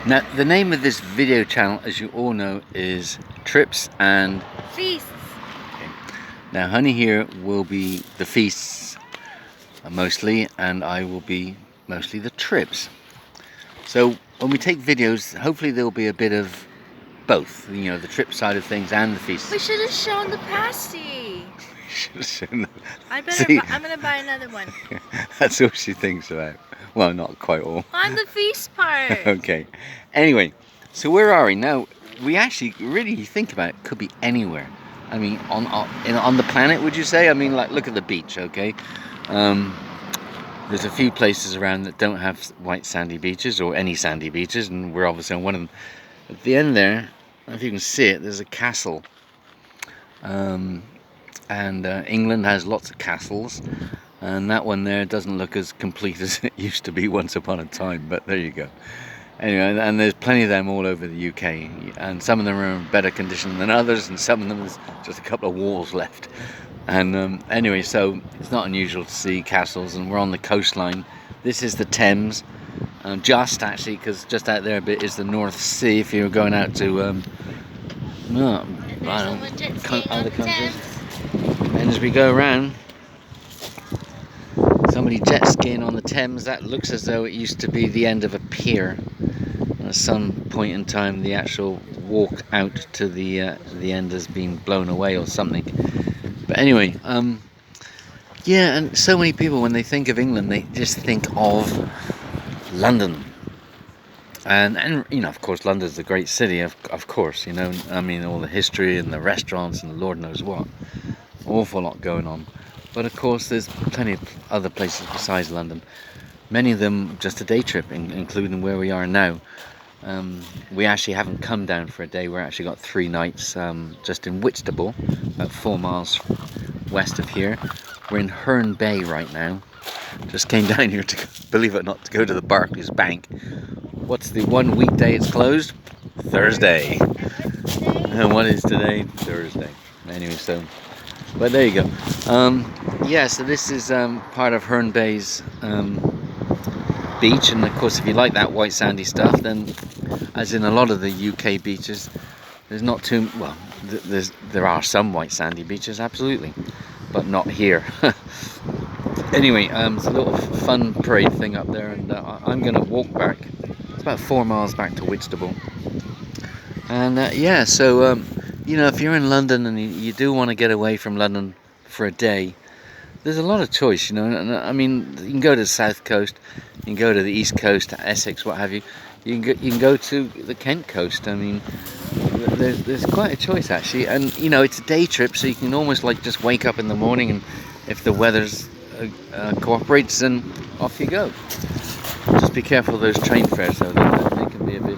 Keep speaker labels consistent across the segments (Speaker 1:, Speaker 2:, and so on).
Speaker 1: Now, the name of this video channel, as you all know, is Trips and
Speaker 2: Feasts.
Speaker 1: Okay. Now, Honey here will be the feasts mostly, and I will be mostly the trips. So when we take videos, hopefully there'll be a bit of both, you know, the trip side of things and the feast.
Speaker 2: We should have shown the pasty.
Speaker 1: Should have shown them.
Speaker 2: I'm
Speaker 1: See,
Speaker 2: gonna buy another one.
Speaker 1: that's all she thinks about. Well, not quite all.
Speaker 2: On the feast part.
Speaker 1: Okay. Anyway, so where are we now? We actually really think about it, could be anywhere. I mean, on the planet, would you say? I mean, like, look at the beach, okay? There's a few places around that don't have white sandy beaches or any sandy beaches, and we're obviously on one of them. At the end there, I don't know if you can see it, there's a castle. England has lots of castles, and that one there doesn't look as complete as it used to be once upon a time, but there you go. Anyway, and there's plenty of them all over the UK, and some of them are in better condition than others, and some of them there's just a couple of walls left. And anyway, so it's not unusual to see castles, and we're on the coastline. This is the Thames, just actually, because just out there a bit is the North Sea. If you're going out to other countries, and as we go around, somebody jet skiing on the Thames. That looks as though it used to be the end of a pier. At some point in time, the actual walk out to the end has been blown away or something. But anyway, yeah, and so many people, when they think of England, they just think of London. And you know, of course, London's a great city, of course, you know, I mean, all the history and the restaurants and the Lord knows what. Awful lot going on. But of course, there's plenty of other places besides London. Many of them just a day trip, including where we are now. We actually haven't come down for a day. We're actually got 3 nights just in Whitstable, about 4 miles west of here. We're in Herne Bay right now. Just came down here to, believe it or not, to go to the Barclays Bank. What's the one weekday it's closed? Thursday. And what is today? Thursday. Anyway, so, but there you go. Yeah, so this is part of Herne Bay's beach, and of course, if you like that white sandy stuff, then as in a lot of the UK beaches, there's not too well. There are some white sandy beaches, absolutely, but not here. Anyway, it's a little fun parade thing up there, and I'm going to walk back. It's about 4 miles back to Whitstable, and yeah. So you know, if you're in London and you do want to get away from London for a day, there's a lot of choice, you know. And I mean, you can go to the south coast, you can go to the east coast, to Essex, what have you. You can go to the Kent coast. I mean, there's quite a choice actually, and you know, it's a day trip, so you can almost like just wake up in the morning, and if the weather's cooperates, then off you go. Just be careful of those train fares, though. They can be a bit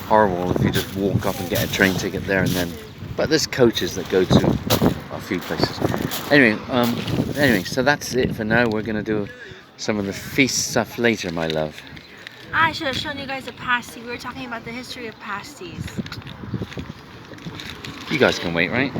Speaker 1: horrible if you just walk up and get a train ticket there and then. But there's coaches that go to a few places. Anyway, so that's it for now. We're going to do some of the feast stuff later, my love.
Speaker 2: I should have shown you guys a pasty. We were talking about the history of pasties.
Speaker 1: You guys can wait, right?